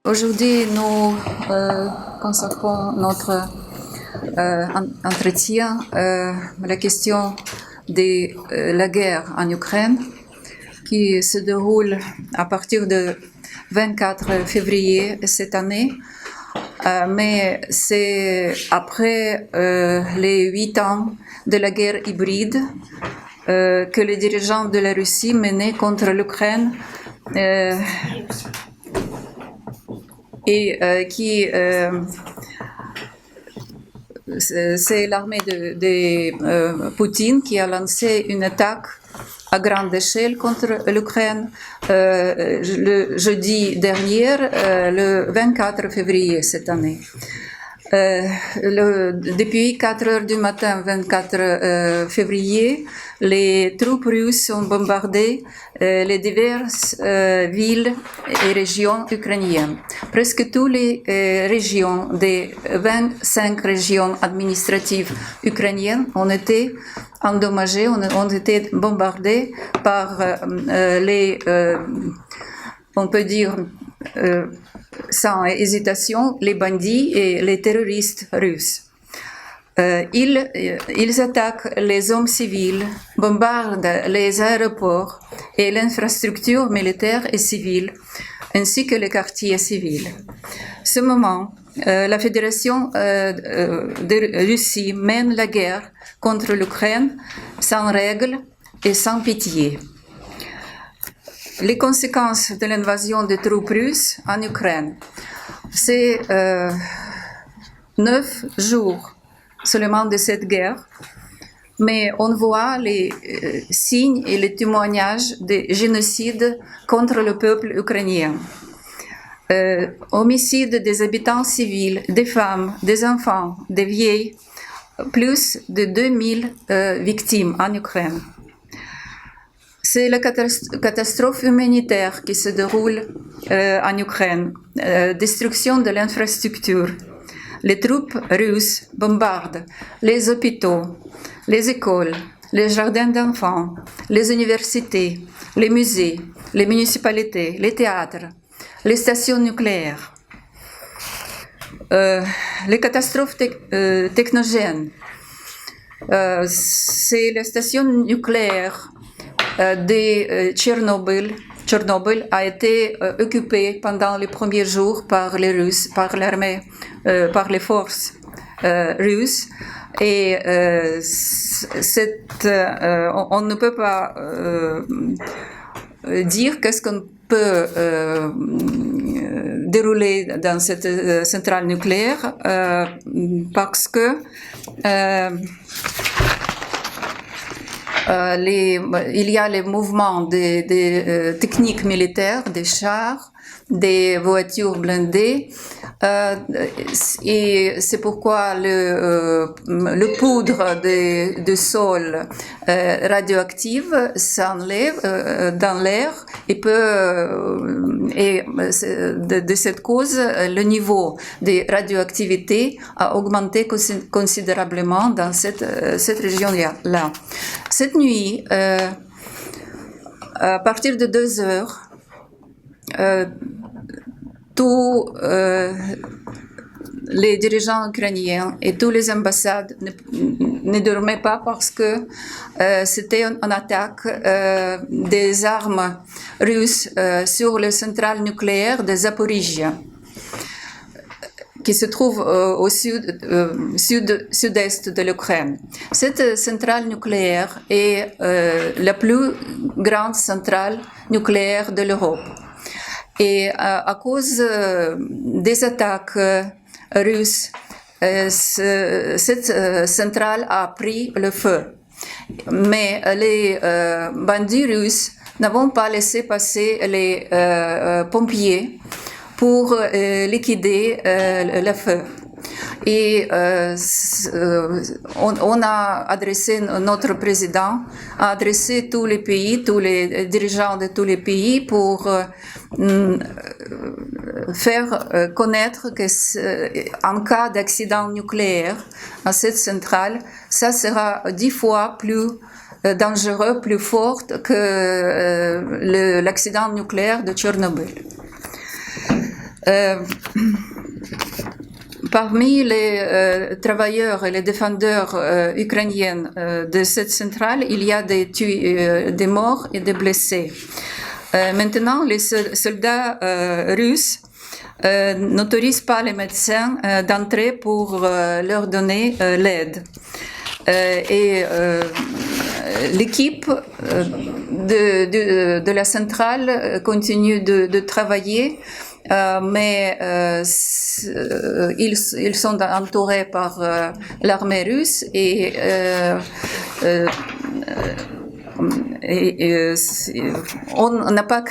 Aujourd'hui, nous consacrons notre entretien à la question de la guerre en Ukraine qui se déroule à partir du 24 février cette année. Mais c'est après les 8 ans de la guerre hybride que les dirigeants de la Russie menaient contre l'Ukraine c'est l'armée de Poutine qui a lancé une attaque à grande échelle contre l'Ukraine le jeudi dernier, le 24 février cette année. Depuis 4 heures du matin, 24 février, les troupes russes ont bombardé les diverses villes et régions ukrainiennes. Presque toutes les régions des 25 régions administratives ukrainiennes ont été endommagées, ont été bombardées par on peut dire, sans hésitation, les bandits et les terroristes russes. Ils attaquent les hommes civils, bombardent les aéroports et l'infrastructure militaire et civile, ainsi que les quartiers civils. Ce moment, la Fédération de Russie mène la guerre contre l'Ukraine sans règles et sans pitié. Les conséquences de l'invasion des troupes russes en Ukraine, c'est 9 jours seulement de cette guerre, mais on voit les signes et les témoignages de génocide contre le peuple ukrainien. Homicide des habitants civils, des femmes, des enfants, des vieilles, plus de 2000 victimes en Ukraine. C'est la catastrophe humanitaire qui se déroule en Ukraine, destruction de l'infrastructure. Les troupes russes bombardent les hôpitaux, les écoles, les jardins d'enfants, les universités, les musées, les municipalités, les théâtres, les stations nucléaires. Les catastrophes technogènes, c'est la station nucléaire de Tchernobyl a été occupée pendant les premiers jours par les Russes, par l'armée, par les forces russes. Et on ne peut pas dire qu'est-ce qu'on peut dérouler dans cette centrale nucléaire parce que il y a les mouvements des techniques militaires, des chars, des voitures blindées, et c'est pourquoi le poudre de sol radioactive s'enlève dans l'air et de cette cause, le niveau de radioactivité a augmenté considérablement dans cette région-là. Cette nuit, à partir de 2 heures, tous les dirigeants ukrainiens et toutes les ambassades ne dormaient pas parce que c'était une attaque des armes russes sur la centrale nucléaire de Zaporizhia, qui se trouve au sud-est de l'Ukraine. Cette centrale nucléaire est la plus grande centrale nucléaire de l'Europe. Et à cause des attaques russes, cette centrale a pris le feu. Mais les bandits russes n'ont pas laissé passer les pompiers pour liquider le feu. Et on a adressé, notre président a adressé tous les pays, tous les dirigeants de tous les pays pour faire connaître qu'en cas d'accident nucléaire à cette centrale, ça sera 10 fois plus dangereux, plus fort que l'accident nucléaire de Tchernobyl. Parmi les travailleurs et les défendeurs ukrainiens de cette centrale, il y a des morts et des blessés. Maintenant, les soldats russes n'autorisent pas les médecins d'entrer pour leur donner l'aide. Et l'équipe de la centrale continue de travailler, mais ils sont entourés par l'armée russe et on n'a pas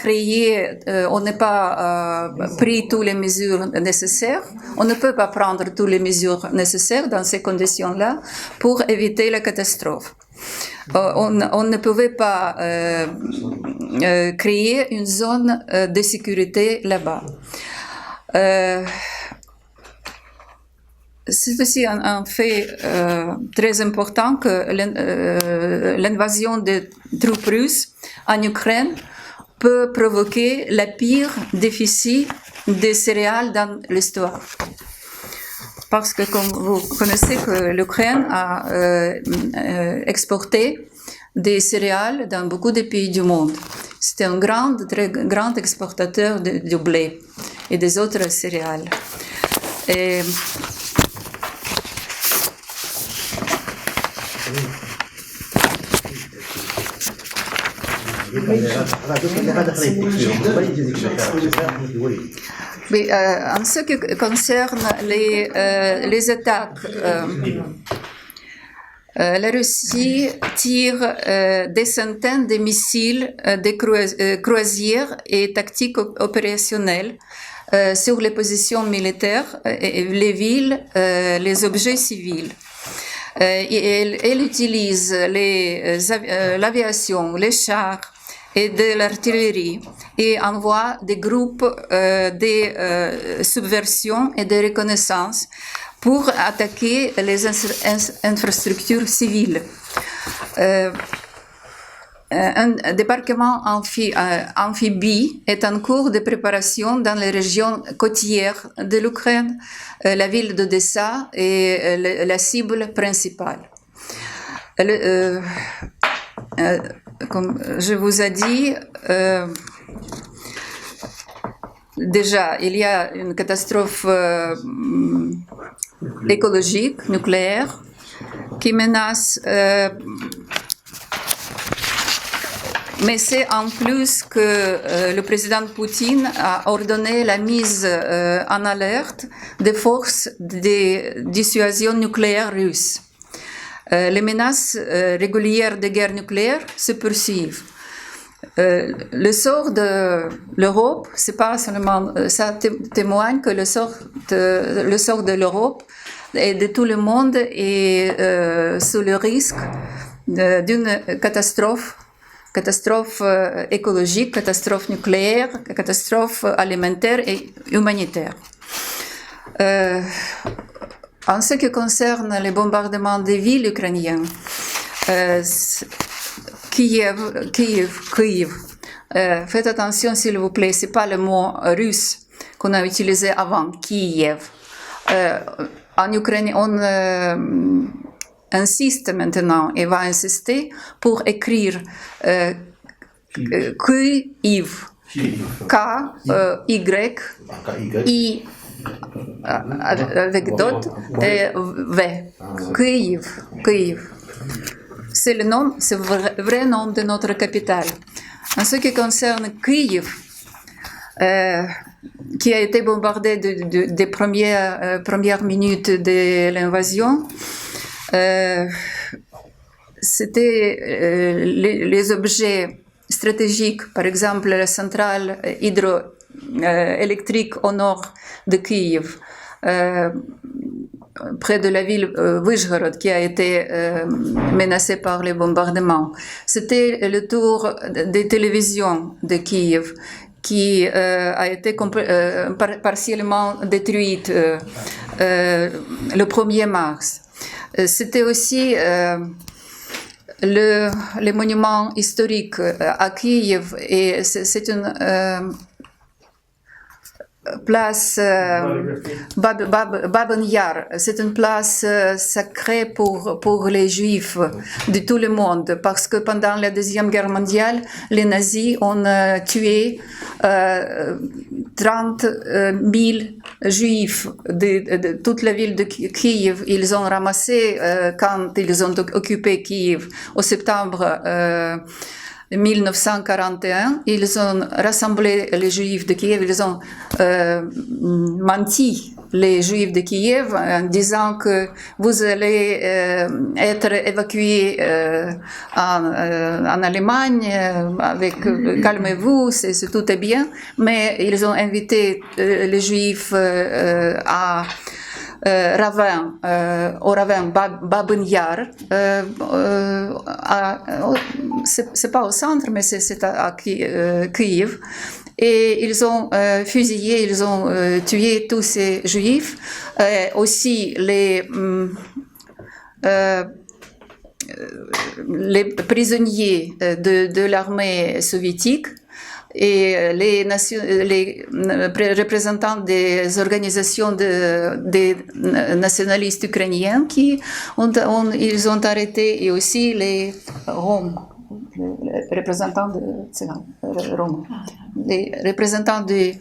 on n'a pas pris toutes les mesures nécessaires. On ne peut pas prendre toutes les mesures nécessaires dans ces conditions-là pour éviter la catastrophe. On ne pouvait pas créer une zone de sécurité là-bas. C'est aussi un fait très important que l'invasion des troupes russes en Ukraine peut provoquer le pire déficit des céréales dans l'histoire. Parce que, comme vous connaissez, que l'Ukraine a exporté des céréales dans beaucoup de pays du monde. C'était un très grand exportateur du blé et des autres céréales. Et mais, en ce qui concerne les attaques, la Russie tire des centaines de missiles de croisière et tactiques opérationnelles sur les positions militaires, les villes, les objets civils. Elle utilise l'aviation, les chars et de l'artillerie et envoie des groupes de subversion et de reconnaissance pour attaquer les infrastructures civiles. Un débarquement amphibie est en cours de préparation dans les régions côtières de l'Ukraine. La ville d'Odessa est la cible principale. Comme je vous ai dit, déjà, il y a une catastrophe écologique, nucléaire, qui menace. Mais c'est en plus que le président Poutine a ordonné la mise en alerte des forces de dissuasion nucléaire russes. Les menaces régulières de guerre nucléaire se poursuivent. Le sort de l'Europe, c'est pas seulement, ça témoigne que le sort de l'Europe et de tout le monde est sous le risque d'une catastrophe écologique, catastrophe nucléaire, catastrophe alimentaire et humanitaire. En ce qui concerne les bombardements des villes ukrainiennes, Kiev, faites attention s'il vous plaît, c'est pas le mot russe qu'on a utilisé avant, Kiev. En Ukraine, on insiste maintenant et va insister pour écrire Kyiv, K-Y-I avec d'autres et V, Kyiv. C'est le nom, c'est le vrai nom de notre capitale. En ce qui concerne Kyiv, qui a été bombardé des premières minutes de l'invasion, c'était les objets stratégiques, par exemple la centrale hydroélectrique au nord de Kiev, près de la ville Vyshgorod qui a été menacée par les bombardements. C'était le tour des télévisions de Kiev qui a été partiellement détruite le 1er mars. C'était aussi les monuments historiques à Kiev et c'est place Baben Yar. C'est une place sacrée pour les Juifs de tout le monde parce que pendant la Deuxième Guerre mondiale, les nazis ont tué 30 000 Juifs de toute la ville de Kiev. Ils ont ramassé quand ils ont occupé Kiev au septembre 1941, ils ont rassemblé les Juifs de Kiev, ils ont menti les Juifs de Kiev en disant que vous allez être évacués en Allemagne avec calmez-vous, tout est bien, mais ils ont invité les Juifs à Ravin, au Ravin Baben Yar, c'est pas au centre, mais c'est à Kiev. Et ils ont fusillé, ils ont tué tous ces juifs, aussi les prisonniers de l'armée soviétique. Et les représentants des organisations des nationalistes ukrainiens ils ont arrêté, et aussi les Roms, les représentants Roms, les représentants des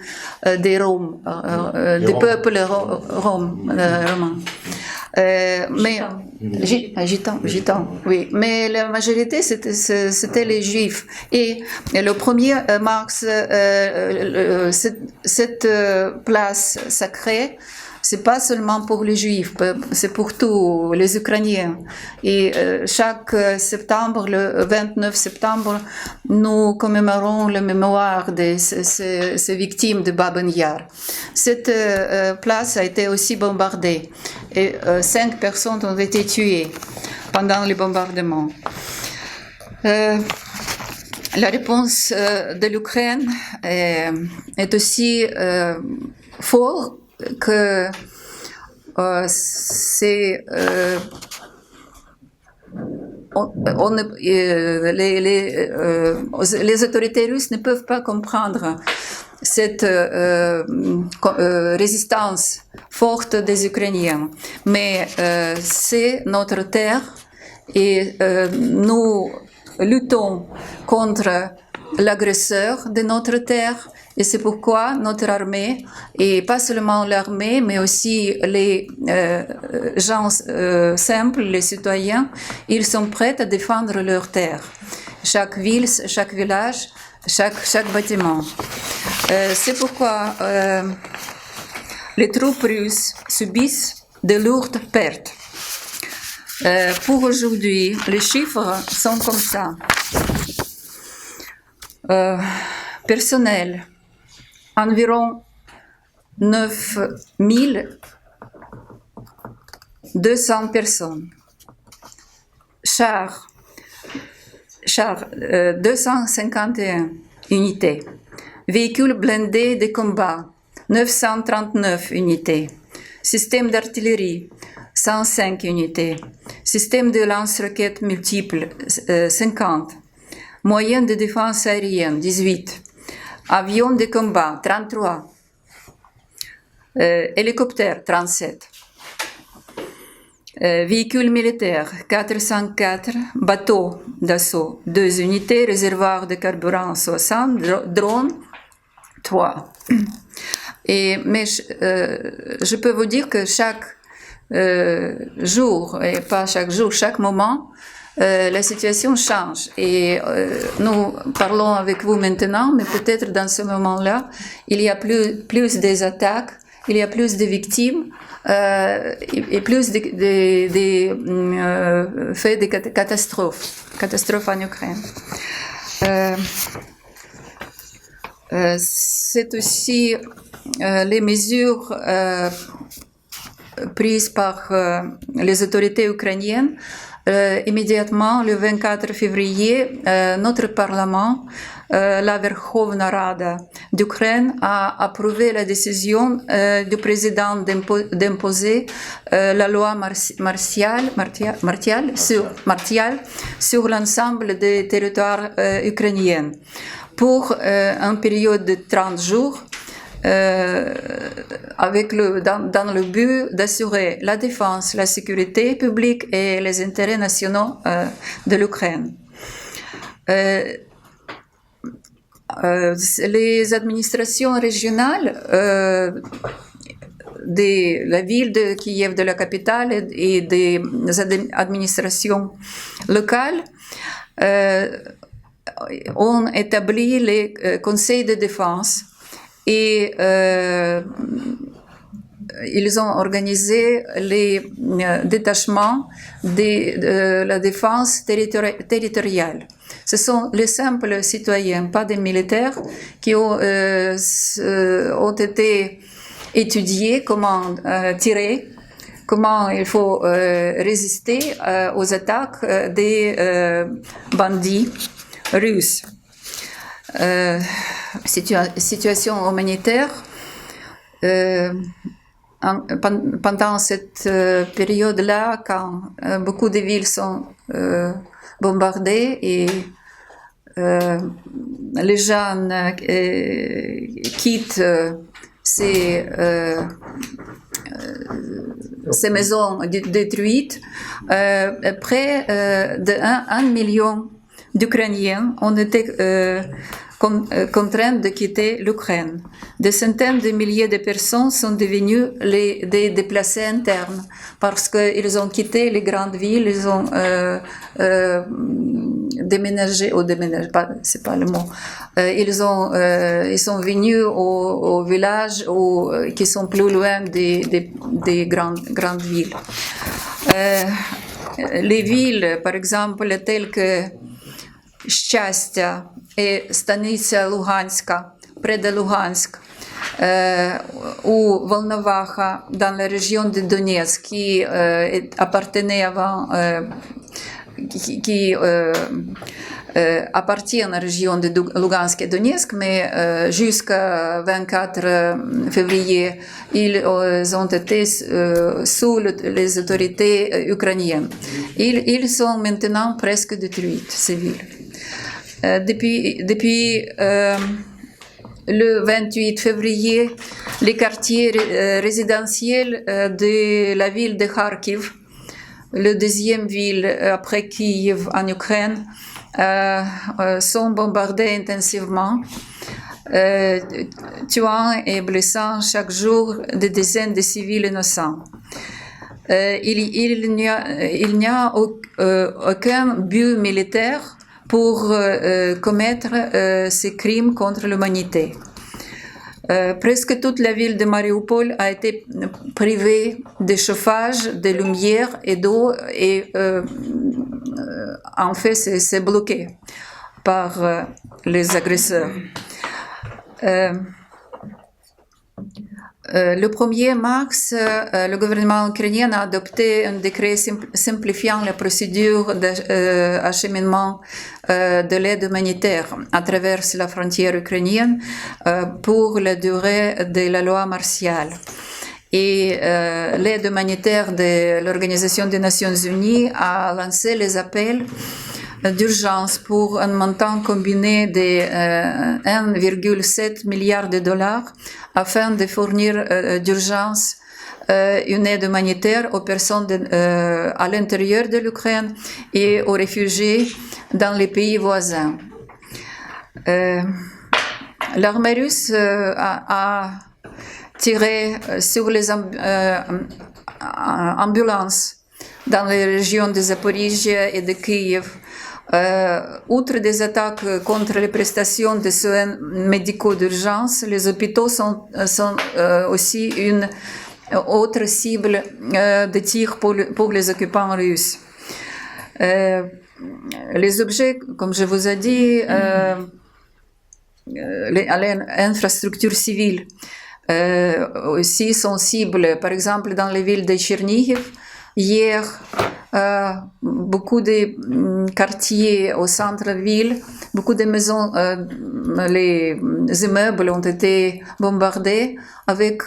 Roms, des peuples romains. Mais gitans, oui. Mais la majorité c'était les Juifs. Et le 1er mars, cette place sacrée, c'est pas seulement pour les Juifs, c'est pour tous les Ukrainiens. Et chaque septembre, le 29 septembre, nous commémorons la mémoire de ces victimes de Baben Yar. Cette place a été aussi bombardée et 5 personnes ont été tuées pendant les bombardements. La réponse de l'Ukraine est aussi forte que c'est les autorités russes ne peuvent pas comprendre cette résistance forte des Ukrainiens. Mais c'est notre terre et nous luttons contre l'agresseur de notre terre. Et c'est pourquoi notre armée, et pas seulement l'armée, mais aussi les gens simples, les citoyens, ils sont prêts à défendre leur terre. Chaque ville, chaque village, chaque bâtiment. C'est pourquoi les troupes russes subissent de lourdes pertes. Pour aujourd'hui, les chiffres sont comme ça. Personnel, environ 9200 personnes. Chars, 251 unités. Véhicules blindés de combat, 939 unités. Système d'artillerie, 105 unités. Système de lance-roquettes multiples, 50. Moyens de défense aérienne, 18. Avions de combat, 33. Hélicoptères, 37. Véhicules militaires, 404. Bateaux d'assaut, 2 unités. Réservoirs de carburant, 60. Drones, 3. Mais je peux vous dire que chaque jour, et pas chaque jour, chaque moment, la situation change. Et nous parlons avec vous maintenant, mais peut-être dans ce moment-là, il y a plus des attaques, il y a plus de victimes et plus de faits de catastrophes en Ukraine. C'est aussi les mesures prises par les autorités ukrainiennes. Immédiatement, le 24 février, notre Parlement, la Verkhovna Rada d'Ukraine, a approuvé la décision du président d'imposer la loi martiale sur l'ensemble des territoires ukrainiens pour une période de 30 jours. dans le but d'assurer la défense, la sécurité publique et les intérêts nationaux de l'Ukraine. Les administrations régionales de la ville de Kiev, de la capitale, et des administrations locales ont établi les conseils de défense et ils ont organisé les détachements de la défense territoriale. Ce sont les simples citoyens, pas des militaires, qui ont été étudiés comment tirer, comment il faut résister aux attaques des bandits russes. Situation humanitaire. Pendant cette période-là, quand beaucoup de villes sont bombardées et les gens quittent ces maisons détruites, près de 1 million d'Ukrainiens ont été contraints de quitter l'Ukraine. Des centaines de milliers de personnes sont devenues des déplacés internes parce qu'ils ont quitté les grandes villes, ils ont déménagé, c'est pas le mot. Ils sont venus aux villages qui sont plus loin des grandes villes. Les villes, par exemple, telles que Счастья et Станица Luhanska, près de Luhansk, ou Volnovacha, dans la région de Donetsk, qui appartenait avant, qui appartient à la région de Lugansk et Donetsk, mais jusqu'à 24 février, ils ont été sous les autorités ukrainiennes. Ils sont maintenant presque détruits, ces villes. Depuis le 28 février, les quartiers résidentiels de la ville de Kharkiv, la deuxième ville après Kiev en Ukraine, sont bombardés intensivement, tuant et blessant chaque jour des dizaines de civils innocents. Il n'y a aucun but militaire pour commettre ces crimes contre l'humanité. Presque toute la ville de Mariupol a été privée de chauffage, de lumière et d'eau et en fait c'est bloqué par les agresseurs. Le 1er mars, le gouvernement ukrainien a adopté un décret simplifiant la procédure d'acheminement de l'aide humanitaire à travers la frontière ukrainienne pour la durée de la loi martiale. Et l'aide humanitaire de l'Organisation des Nations Unies a lancé les appels d'urgence pour un montant combiné de 1,7 milliard de dollars afin de fournir d'urgence une aide humanitaire aux personnes à l'intérieur de l'Ukraine et aux réfugiés dans les pays voisins. L'armée russe a tiré sur les ambulances dans les régions de Zaporizhzhia et de Kiev. Outre des attaques contre les prestations de soins médicaux d'urgence, les hôpitaux sont aussi une autre cible de tir pour les occupants russes. Les objets, comme je vous ai dit, l'infrastructure civile aussi sont cibles. Par exemple, dans les villes de Chernihiv, hier, beaucoup de quartiers au centre-ville, beaucoup de maisons, les immeubles ont été bombardés avec,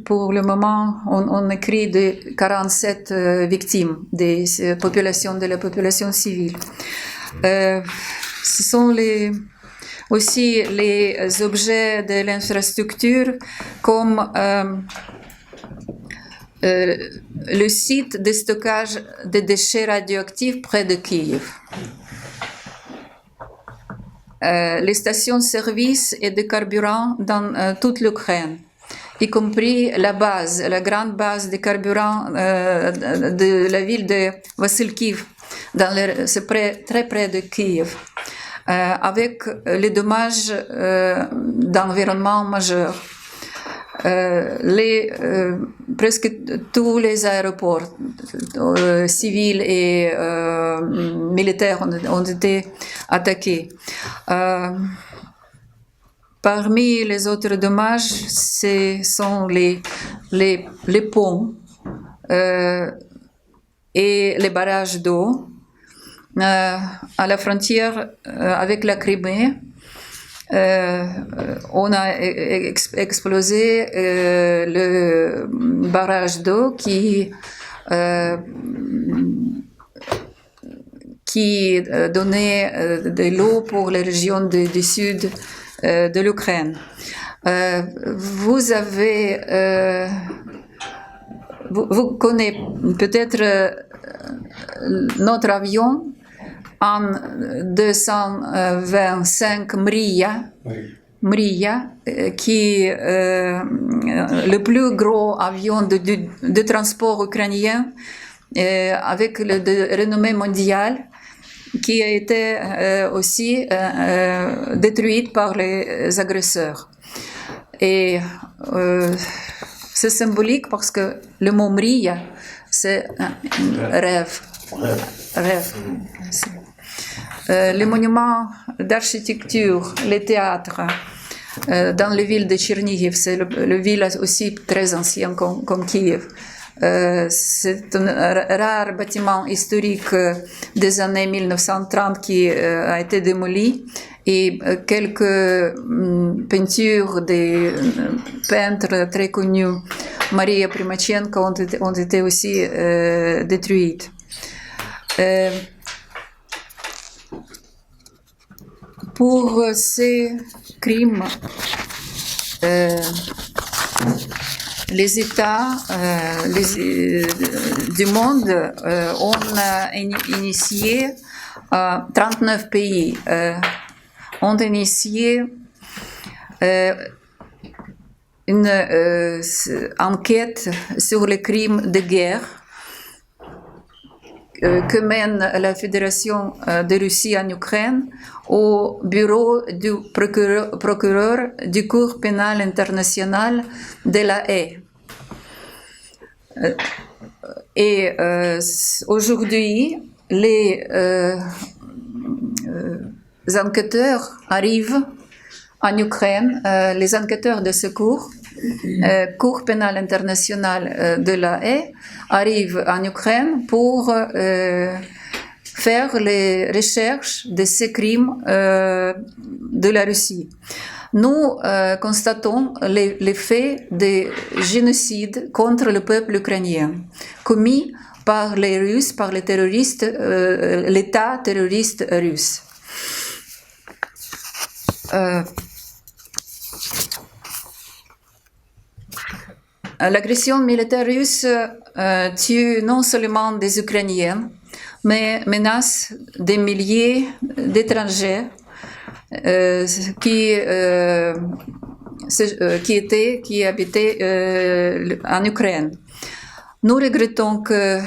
pour le moment, on écrit de 47 victimes de la population civile. Ce sont aussi les objets de l'infrastructure comme le site de stockage des déchets radioactifs près de Kiev. Les stations-service et de carburant dans toute l'Ukraine, y compris la grande base de carburant de la ville de Vasylkiv, c'est très près de Kiev, avec les dommages d'environnement majeurs. Presque tous les aéroports civils et militaires ont été attaqués. Parmi les autres dommages, ce sont les ponts et les barrages d'eau à la frontière avec la Crimée. On a explosé le barrage d'eau qui donnait de l'eau pour les régions du sud de l'Ukraine. Vous connaissez peut-être notre avion en 225 Mriya, qui est le plus gros avion de transport ukrainien avec de renommée mondiale, qui a été aussi détruite par les agresseurs. Et c'est symbolique parce que le mot Mriya, c'est un rêve. Les monuments d'architecture, les théâtres, dans les villes de Tchernihiv, c'est le ville aussi très ancien comme Kiev. C'est un rare bâtiment historique des années 1930 qui a été démoli, et quelques peintures des peintres très connus, Maria Primachenko, ont été aussi détruites. Pour ces crimes, les États du monde ont initié, 39 pays ont initié une enquête sur les crimes de guerre que mène la Fédération de Russie en Ukraine au bureau du procureur du Cour pénal international de La Haye. Et aujourd'hui, les enquêteurs arrivent en Ukraine, les enquêteurs de secours, Cour pénale internationale de La Haye, arrivent en Ukraine pour faire les recherches de ces crimes de la Russie. Nous constatons les faits de génocide contre le peuple ukrainien commis par les Russes, par les terroristes, l'État terroriste russe. L'agression militaire russe tue non seulement des Ukrainiens, mais menace des milliers d'étrangers qui habitaient en Ukraine. Nous regrettons que,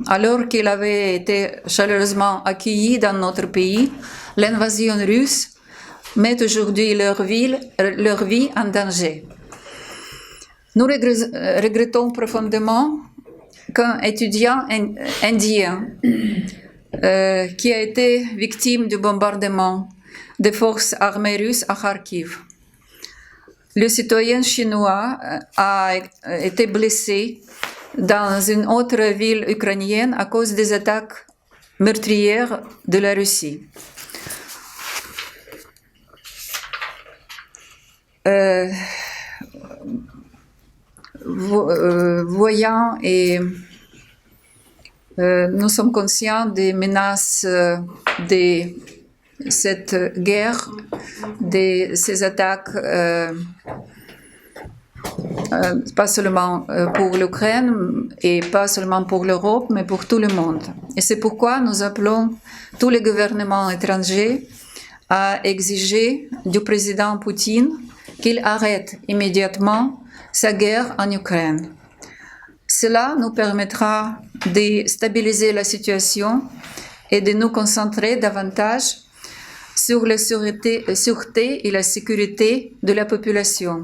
alors qu'il avait été chaleureusement accueilli dans notre pays, l'invasion russe met aujourd'hui leur vie en danger. Nous regrettons profondément qu'un étudiant indien qui a été victime du bombardement des forces armées russes à Kharkiv. Le citoyen chinois a été blessé dans une autre ville ukrainienne à cause des attaques meurtrières de la Russie. Voyant et nous sommes conscients des menaces des cette guerre, ces attaques, pas seulement pour l'Ukraine et pas seulement pour l'Europe, mais pour tout le monde. Et c'est pourquoi nous appelons tous les gouvernements étrangers à exiger du président Poutine qu'il arrête immédiatement sa guerre en Ukraine. Cela nous permettra de stabiliser la situation et de nous concentrer davantage sur la sûreté et la sécurité de la population,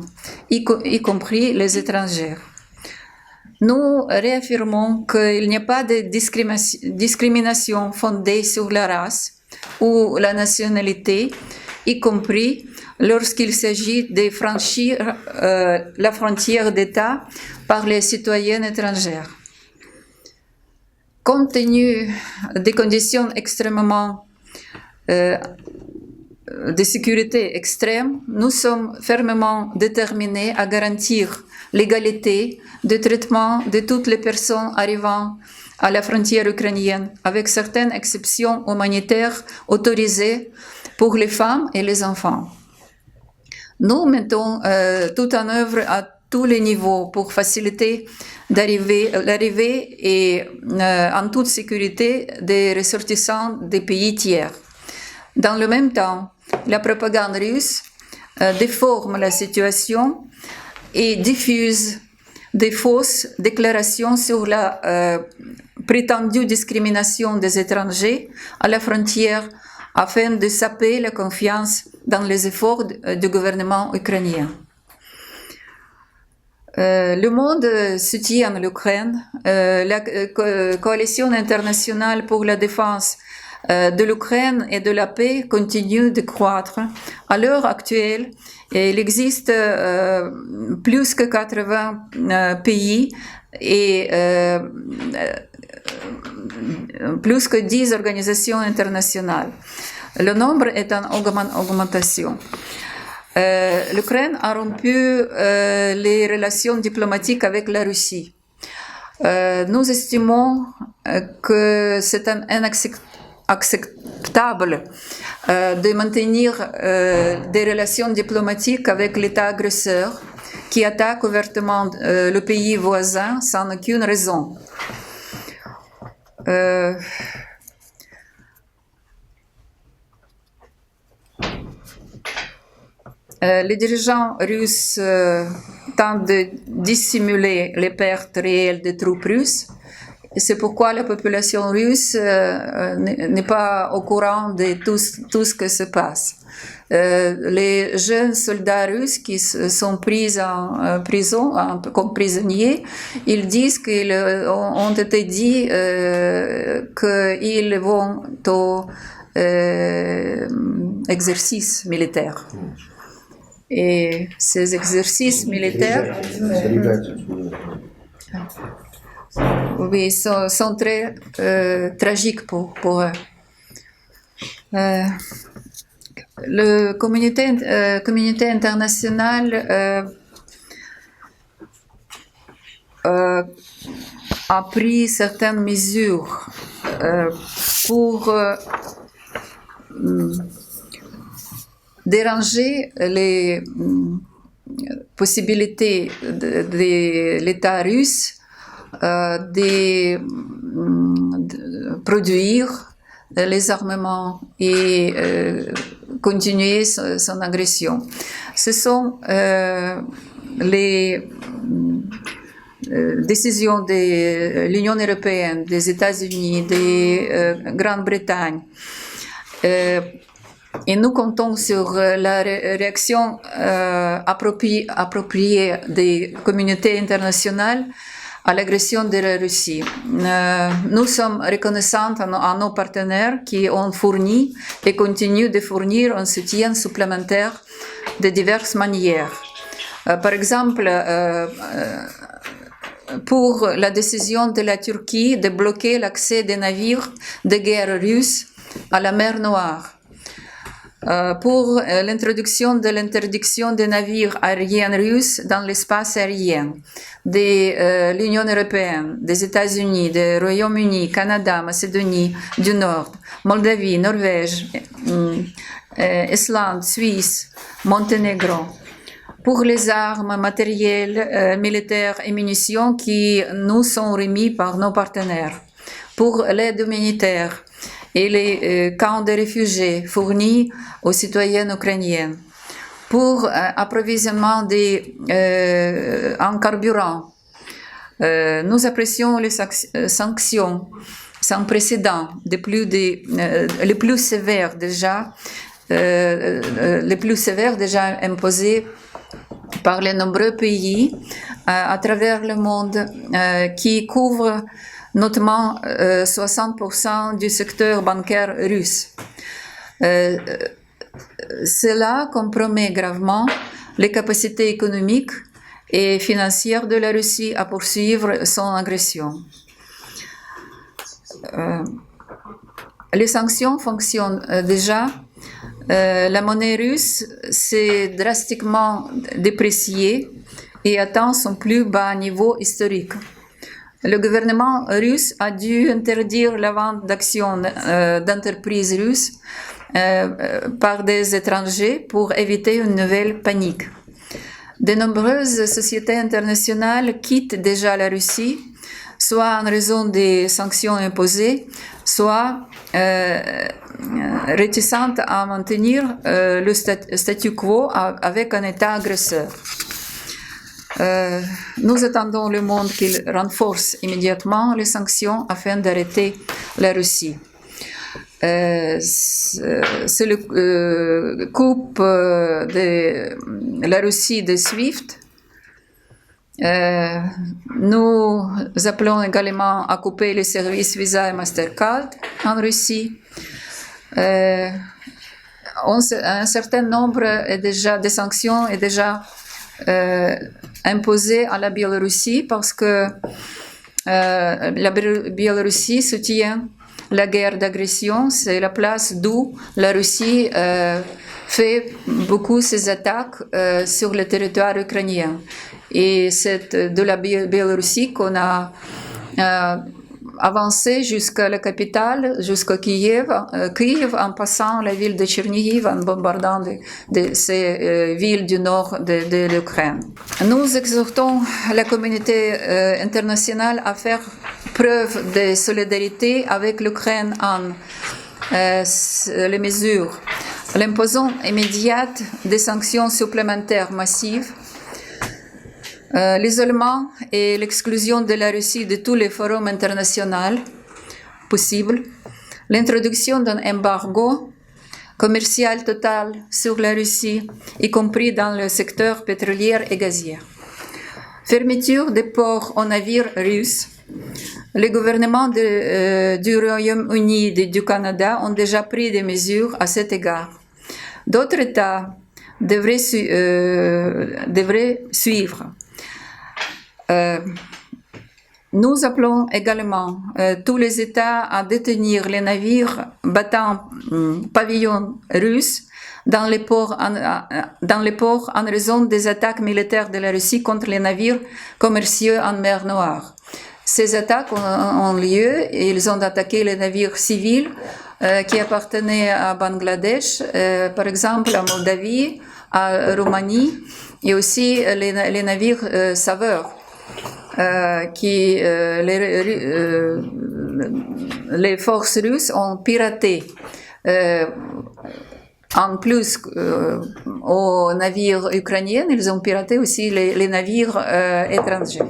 y compris les étrangers. Nous réaffirmons qu'il n'y a pas de discrimination fondée sur la race ou la nationalité, y compris lorsqu'il s'agit de franchir la frontière d'État par les citoyens étrangers. Compte tenu des conditions extrêmement de sécurité extrême, nous sommes fermement déterminés à garantir l'égalité de traitement de toutes les personnes arrivant à la frontière ukrainienne, avec certaines exceptions humanitaires autorisées pour les femmes et les enfants. Nous mettons tout en œuvre à tous les niveaux pour faciliter l'arrivée et en toute sécurité des ressortissants des pays tiers. Dans le même temps, la propagande russe déforme la situation et diffuse des fausses déclarations sur la prétendue discrimination des étrangers à la frontière afin de saper la confiance dans les efforts du gouvernement ukrainien. Le monde soutient l'Ukraine. La coalition internationale pour la défense de l'Ukraine et de la paix continue de croître. À l'heure actuelle, il existe plus que 80 pays et plus que 10 organisations internationales. Le nombre est en augmentation. L'Ukraine a rompu les relations diplomatiques avec la Russie. Nous estimons que c'est inacceptable de maintenir des relations diplomatiques avec l'État agresseur qui attaque ouvertement le pays voisin sans aucune raison. Les dirigeants russes tentent de dissimuler les pertes réelles des troupes russes. C'est pourquoi la population russe n'est pas au courant de tout ce qui se passe. Les jeunes soldats russes qui sont pris en prison comme prisonniers, ils disent qu'ils ont été dit qu'ils vont au exercice militaire. Et ces exercices militaires oui, sont très tragiques pour eux. La communauté internationale a pris certaines mesures pour déranger les possibilités de l'État russe de produire les armements et continuer son agression. Ce sont les décisions de l'Union européenne, des États-Unis, de Grande-Bretagne. Et nous comptons sur la réaction appropriée des communautés internationales à l'agression de la Russie. Nous sommes reconnaissants à nos partenaires qui ont fourni et continuent de fournir un soutien supplémentaire de diverses manières. Par exemple, pour la décision de la Turquie de bloquer l'accès des navires de guerre russes à la mer Noire. pour l'introduction de l'interdiction des navires aériens russes dans l'espace aérien de l'Union européenne, des États-Unis, du Royaume-Uni, Canada, Macédonie du Nord, Moldavie, Norvège, Islande, Suisse, Monténégro, pour les armes, matériels militaires et munitions qui nous sont remis par nos partenaires, pour l'aide humanitaire et les camps de réfugiés fournis aux citoyens ukrainiens, pour approvisionnement en carburant. Nous apprécions les sanctions sans précédent, les plus sévères déjà imposées par les nombreux pays à travers le monde qui couvrent notamment 60% du secteur bancaire russe. Cela compromet gravement les capacités économiques et financières de la Russie à poursuivre son agression. Les sanctions fonctionnent déjà. La monnaie russe s'est drastiquement dépréciée et atteint son plus bas niveau historique. Le gouvernement russe a dû interdire la vente d'actions d'entreprises russes par des étrangers pour éviter une nouvelle panique. De nombreuses sociétés internationales quittent déjà la Russie, soit en raison des sanctions imposées, soit réticentes à maintenir le statu quo avec un État agresseur. Nous attendons le monde qu'il renforce immédiatement les sanctions afin d'arrêter la Russie. C'est le coupe de la Russie de SWIFT. Nous appelons également à couper les services Visa et Mastercard en Russie. Un certain nombre de sanctions est déjà imposé à la Biélorussie parce que la Biélorussie soutient la guerre d'agression. C'est la place d'où la Russie fait beaucoup ses attaques sur le territoire ukrainien. Et c'est de la Biélorussie qu'on a avancé jusqu'à la capitale, jusqu'à Kiev, en passant la ville de Tchernihiv, en bombardant ces villes du nord de l'Ukraine. Nous exhortons la communauté internationale à faire preuve de solidarité avec l'Ukraine en les mesures, l'imposition immédiate des sanctions supplémentaires massives, l'isolement et l'exclusion de la Russie de tous les forums internationaux possibles, l'introduction d'un embargo commercial total sur la Russie, y compris dans le secteur pétrolier et gazier. Fermeture des ports aux navires russes. Les gouvernements du Royaume-Uni et du Canada ont déjà pris des mesures à cet égard. D'autres États devraient suivre. Nous appelons également tous les États à détenir les navires battant pavillon russe dans les ports en raison des attaques militaires de la Russie contre les navires commerciaux en mer Noire. Ces attaques ont lieu et ils ont attaqué les navires civils qui appartenaient à Bangladesh, par exemple à Moldavie, à Roumanie, et aussi les navires saveurs. Les forces russes ont piraté. En plus aux navires ukrainiens, ils ont piraté aussi les navires étrangers.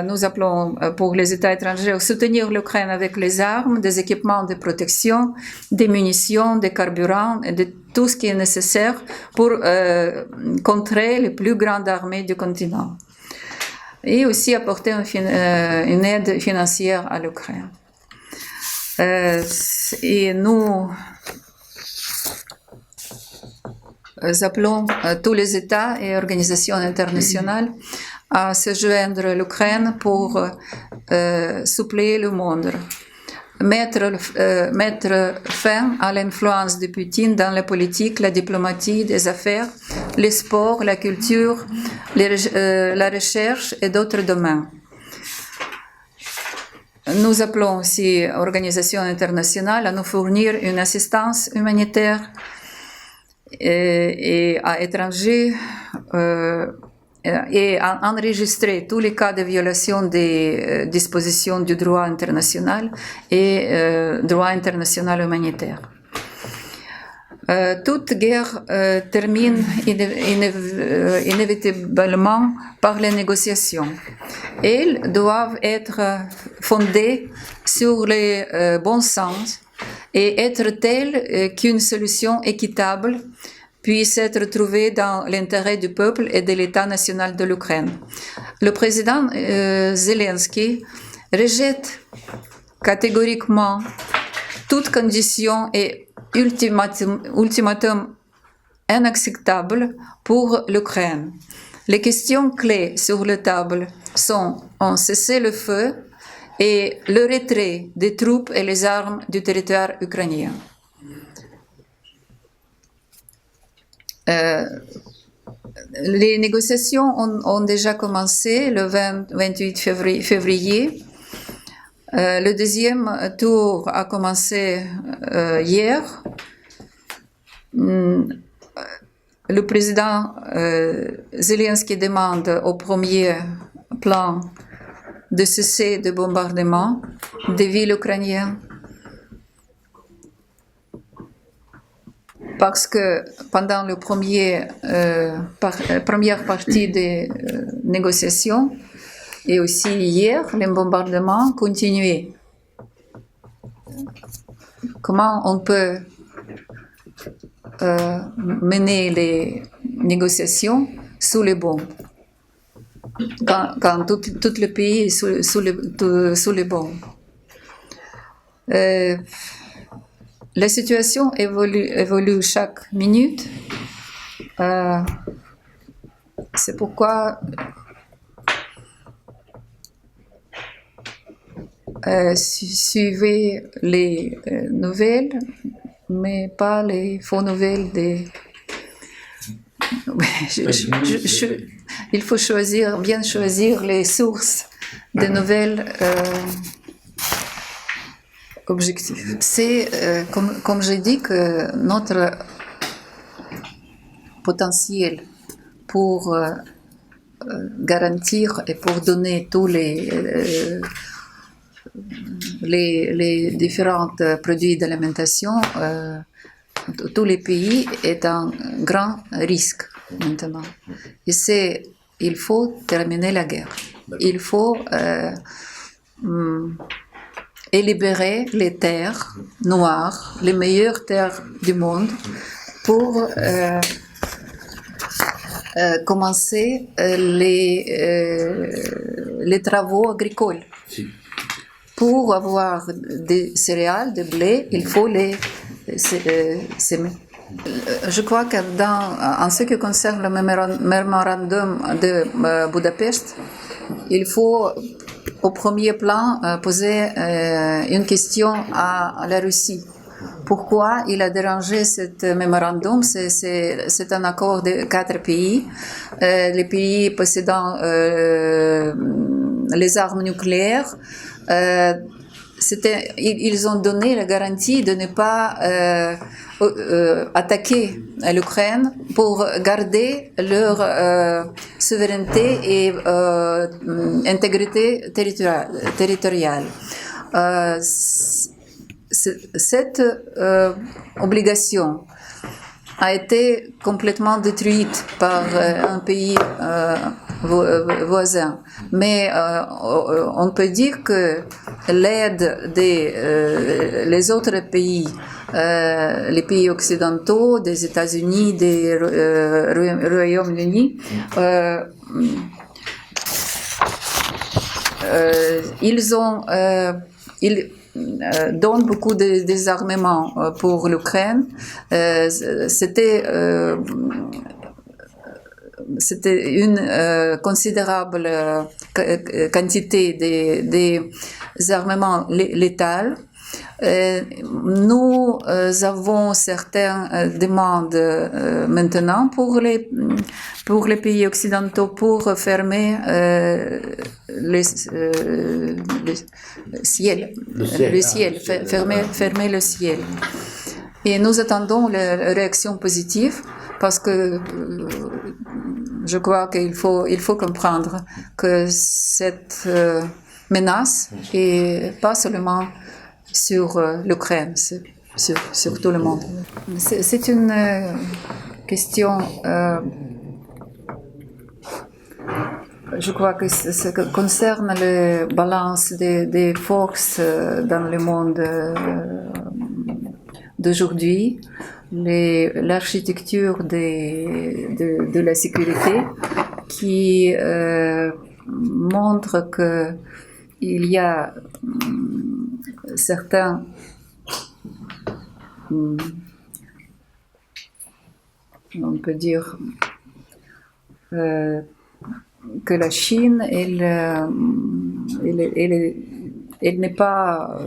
Nous appelons pour les États étrangers, soutenir l'Ukraine avec les armes, des équipements de protection, des munitions, des carburants et de tout ce qui est nécessaire pour contrer les plus grandes armées du continent. Et aussi apporter une aide financière à l'Ukraine. Et nous appelons tous les États et organisations internationales à se joindre à l'Ukraine pour suppléer le monde mettre fin à l'influence de Poutine dans la politique, la diplomatie, les affaires, les sports, la culture, la recherche et d'autres domaines. Nous appelons aussi l'organisation internationale à nous fournir une assistance humanitaire et à étrangers et à enregistrer tous les cas de violation des dispositions du droit international et droit international humanitaire. Toute guerre termine inévitablement par les négociations. Elles doivent être fondées sur le bon sens et être telles qu'une solution équitable puisse être trouvée dans l'intérêt du peuple et de l'État national de l'Ukraine. Le président Zelensky rejette catégoriquement toute condition et ultimatum inacceptable pour l'Ukraine. Les questions clés sur la table sont un cessez-le-feu et le retrait des troupes et les armes du territoire ukrainien. Les négociations ont déjà commencé le 28 février. Le deuxième tour a commencé hier. Le président Zelensky demande au premier plan de cesser de bombardement des villes ukrainiennes. Parce que pendant la première partie des négociations et aussi hier, les bombardements continuaient. Comment on peut mener les négociations sous les bombes quand tout le pays est sous les bombes? La situation évolue chaque minute. C'est pourquoi suivez les nouvelles, mais pas les faux nouvelles il faut bien choisir les sources des nouvelles objectifs. C'est, comme j'ai dit, que notre potentiel pour garantir et pour donner tous les différents produits d'alimentation, tous les pays est un grand risque maintenant. Et il faut terminer la guerre. Il faut et libérer les terres noires, les meilleures terres du monde, pour commencer les travaux agricoles. Pour avoir des céréales, des blés, il faut les semer. Je crois que en ce qui concerne le mémorandum de Budapest, il faut au premier plan poser une question à la Russie. Pourquoi il a dérangé ce mémorandum? C'est un accord de 4 pays, les pays possédant les armes nucléaires. Ils ont donné la garantie de ne pas attaquer l'Ukraine pour garder leur souveraineté et intégrité territoriale. Cette obligation a été complètement détruite par un pays voisin. Mais on peut dire que l'aide des autres pays, les pays occidentaux, des États-Unis, des Royaume-Uni, ils donnent beaucoup de désarmement pour l'Ukraine. C'était une considérable quantité des armements létals Nous avons certaines demandes maintenant pour les pays occidentaux pour fermer le ciel, fermer le ciel. Et nous attendons la réaction positive parce que je crois qu'il faut comprendre que cette menace est pas seulement sur l'Ukraine, c'est sur tout le monde. C'est une question, je crois que ça concerne la balance des forces dans le monde d'aujourd'hui, l'architecture de la sécurité qui montre que il y a certains on peut dire que la Chine elle n'est pas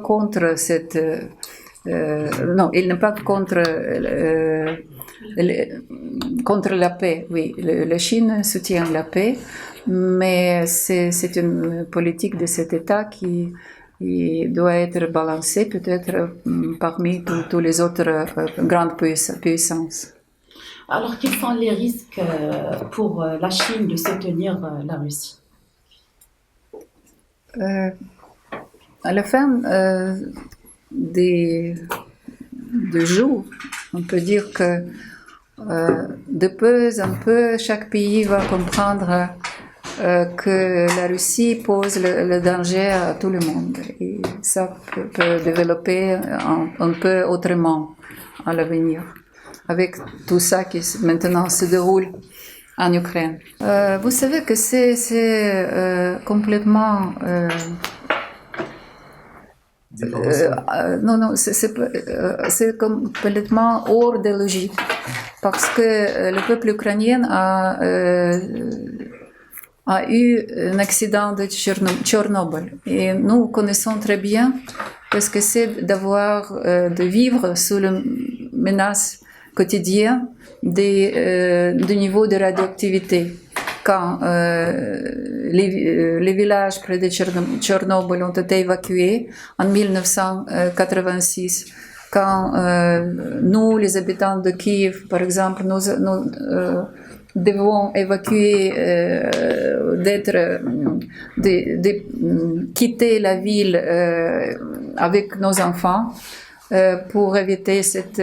contre cette non, il n'est pas contre la paix. Oui, la Chine soutient la paix, mais c'est une politique de cet État qui doit être balancée peut-être parmi tous les autres grandes puissances. Alors, quels sont les risques pour la Chine de soutenir la Russie? À la fin des jours, on peut dire que de peu en peu, chaque pays va comprendre que la Russie pose le danger à tout le monde. Et ça peut développer un peu autrement à l'avenir, avec tout ça qui maintenant se déroule en Ukraine. Vous savez que c'est complètement... non, c'est complètement hors de logique, parce que le peuple ukrainien a eu un accident de Tchernobyl, et nous connaissons très bien ce que c'est de vivre sous la menace quotidienne du niveau de radioactivité. Quand les villages près de Tchernobyl ont été évacués en 1986, quand nous, les habitants de Kiev, par exemple, nous devons évacuer, quitter la ville avec nos enfants pour éviter cette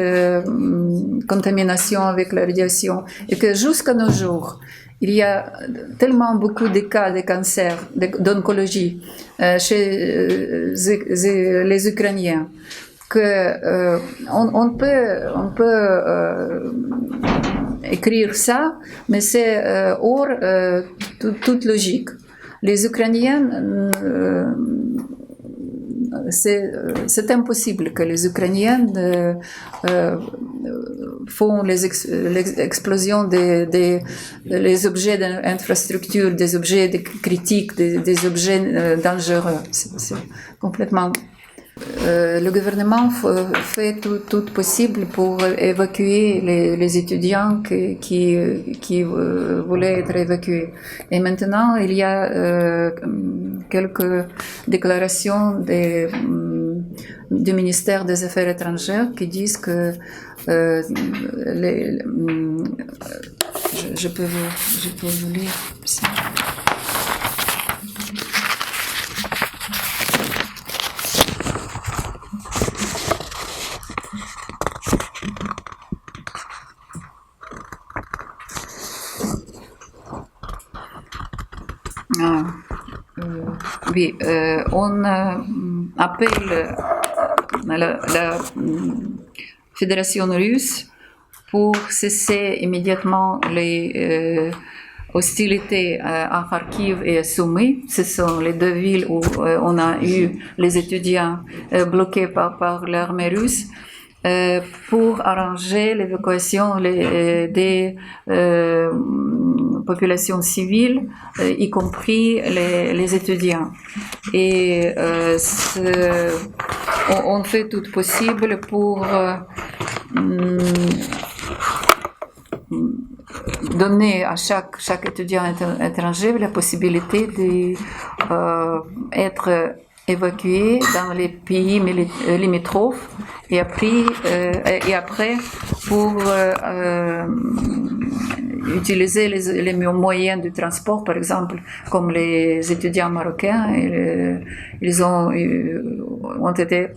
contamination avec la radiation, et que jusqu'à nos jours, il y a tellement beaucoup de cas de cancer, d'oncologie chez les Ukrainiens que on peut écrire ça, mais c'est hors toute logique. Les Ukrainiens, c'est impossible que les Ukrainiens font l'explosion des objets d'infrastructure, des objets critiques, des objets dangereux. C'est complètement... le gouvernement fait tout possible pour évacuer les étudiants qui voulaient être évacués. Et maintenant, il y a quelques déclarations du ministère des Affaires étrangères qui disent que je peux vous lire ça. Oui, on appelle la Fédération russe pour cesser immédiatement les hostilités à Kharkiv et à Soumy. Ce sont les deux villes où on a eu les étudiants bloqués par l'armée russe. Pour arranger l'évacuation des population civile, y compris les étudiants. Et on fait tout possible pour donner à chaque étudiant étranger la possibilité d'être évacué dans les pays limitrophes et après pour utiliser les moyens de transport, par exemple, comme les étudiants marocains, ils ont été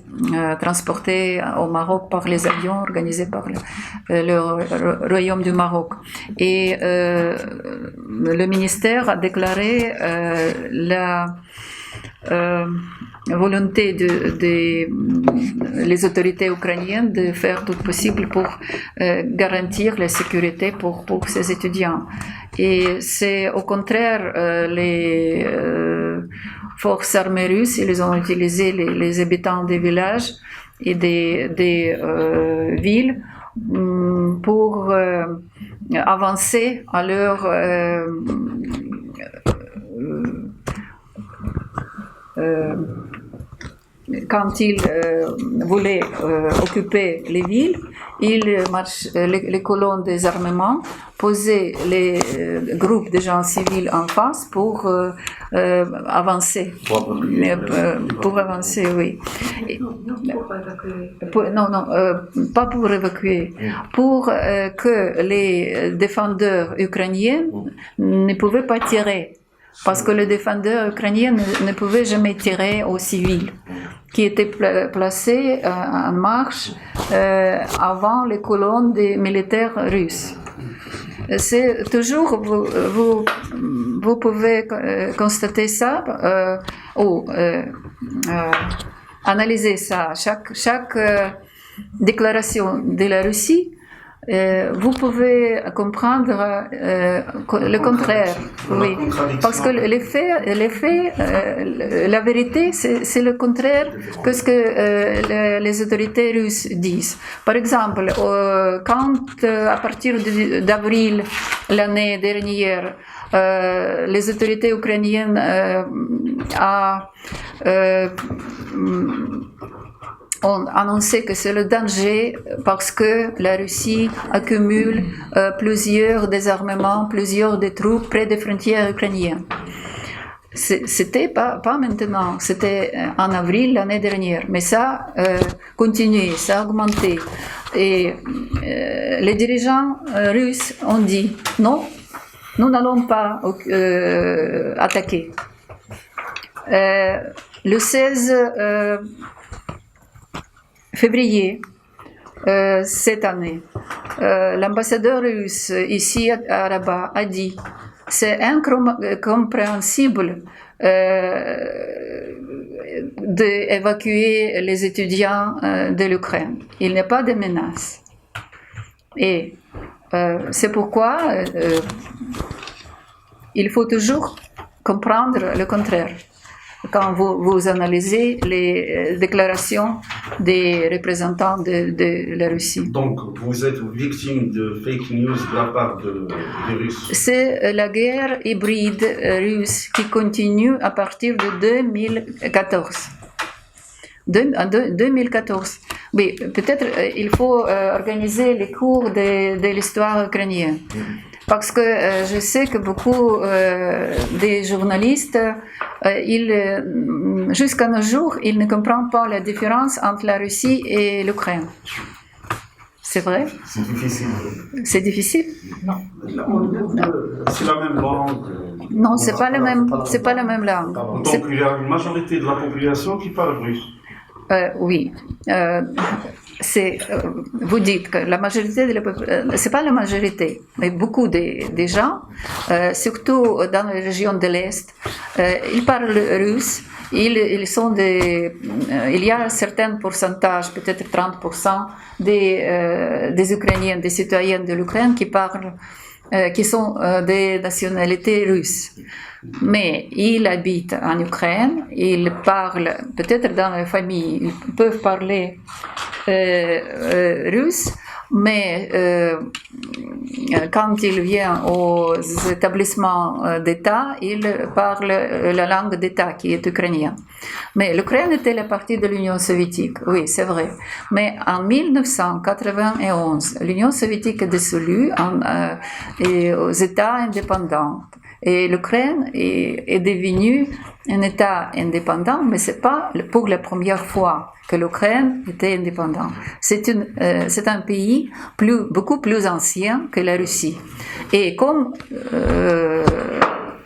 transportés au Maroc par les avions organisés par le Royaume du Maroc. Et le ministère a déclaré la volonté les autorités ukrainiennes de faire tout possible pour garantir la sécurité pour ces étudiants. Et c'est au contraire les forces armées russes, ils ont utilisé les habitants des villages et des villes pour avancer à leur quand ils voulaient occuper les villes, les colonnes des armements posaient les groupes de gens civils en face pour avancer. Pour avancer, oui. Pas pour évacuer. Pour que les défendeurs ukrainiens ne pouvaient pas tirer. Parce que les défendeurs ukrainiens ne pouvaient jamais tirer aux civils qui étaient placés en marche avant les colonnes des militaires russes. C'est toujours, vous pouvez constater ça ou analyser ça. Chaque déclaration de la Russie, vous pouvez comprendre le contraire, oui, parce que les faits, la vérité, c'est le contraire que ce que les autorités russes disent. Par exemple, quand à partir d'avril l'année dernière, les autorités ukrainiennes ont annoncé que c'est le danger parce que la Russie accumule plusieurs désarmements, plusieurs des troupes près des frontières ukrainiennes. C'était pas maintenant, c'était en avril l'année dernière, mais ça continue, ça a augmenté. Et les dirigeants russes ont dit non, nous n'allons pas attaquer. Le 16 février cette année, l'ambassadeur russe ici à Rabat a dit c'est incompréhensible d'évacuer les étudiants de l'Ukraine. Il n'y a pas de menace. Et c'est pourquoi il faut toujours comprendre le contraire quand vous analysez les déclarations des représentants de la Russie. Donc, vous êtes victime de fake news de la part des Russes. C'est la guerre hybride russe qui continue à partir de 2014. 2014. Mais peut-être il faut organiser les cours de l'histoire ukrainienne. Parce que je sais que beaucoup des journalistes, jusqu'à nos jours, ils ne comprennent pas la différence entre la Russie et l'Ukraine. C'est vrai? C'est difficile. C'est difficile? Non. C'est la même langue. Non, c'est pas la même langue. Donc il y a une majorité de la population qui parle russe. Oui. Vous dites que la majorité de la population, c'est pas la majorité, mais beaucoup des gens, surtout dans les régions de l'Est, ils parlent russe. Il y a un certain pourcentage, peut-être 30% des Ukrainiens, des citoyens de l'Ukraine qui sont des nationalités russes. Mais ils habitent en Ukraine, ils parlent, peut-être dans la famille, ils peuvent parler russe Mais quand il vient aux établissements d'État, il parle la langue d'État qui est ukrainienne. Mais l'Ukraine était la partie de l'Union soviétique, oui, c'est vrai. Mais en 1991, l'Union soviétique est dissolue et aux États indépendants. Et l'Ukraine est devenue un État indépendant, mais c'est pas pour la première fois que l'Ukraine était indépendante. C'est un pays beaucoup plus ancien que la Russie. Et comme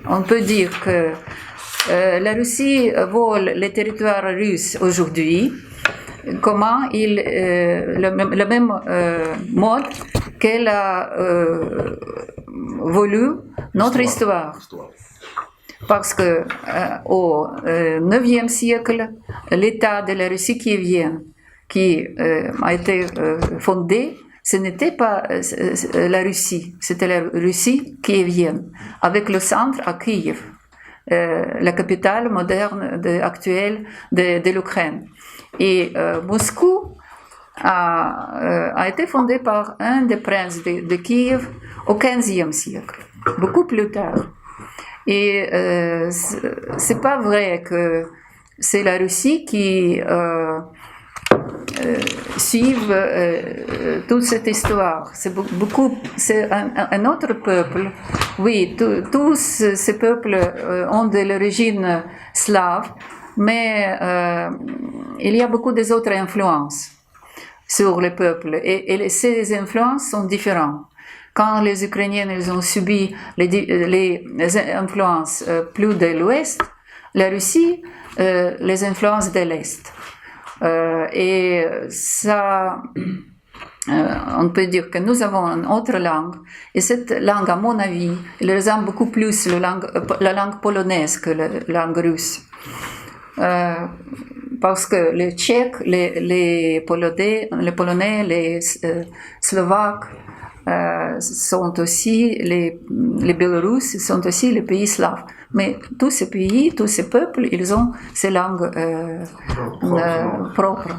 on peut dire que la Russie vole les territoires russes aujourd'hui, comment le même mode qu'elle a voulu notre histoire. Parce que au IXe siècle, l'État de la Russie kievienne, qui a été fondé, ce n'était pas la Russie, c'était la Russie kievienne, avec le centre à Kiev, la capitale moderne actuelle de l'Ukraine. Et Moscou a été fondé par un des princes de Kiev au XVe siècle, beaucoup plus tard. Et c'est pas vrai que c'est la Russie qui suive toute cette histoire. C'est un autre peuple. Oui, tous ces peuples ont de l'origine slave, mais il y a beaucoup des autres influences sur le peuple, et ces influences sont différentes. Quand les Ukrainiens ils ont subi les influences plus de l'Ouest, la Russie les influences de l'Est. Et ça, on peut dire que nous avons une autre langue, et cette langue, à mon avis, elle ressemble beaucoup plus la langue polonaise que la langue russe. Parce que les Tchèques, les Polonais, les Slovaques, sont aussi les Biélorusses, sont aussi les pays slaves. Mais tous ces pays, tous ces peuples, ils ont ces langues propres.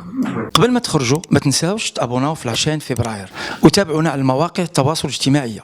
قبل ما تخرجوا ما تنساوش تابوناو في العشرين فبراير وتابعونا على المواقع التواصل الاجتماعي.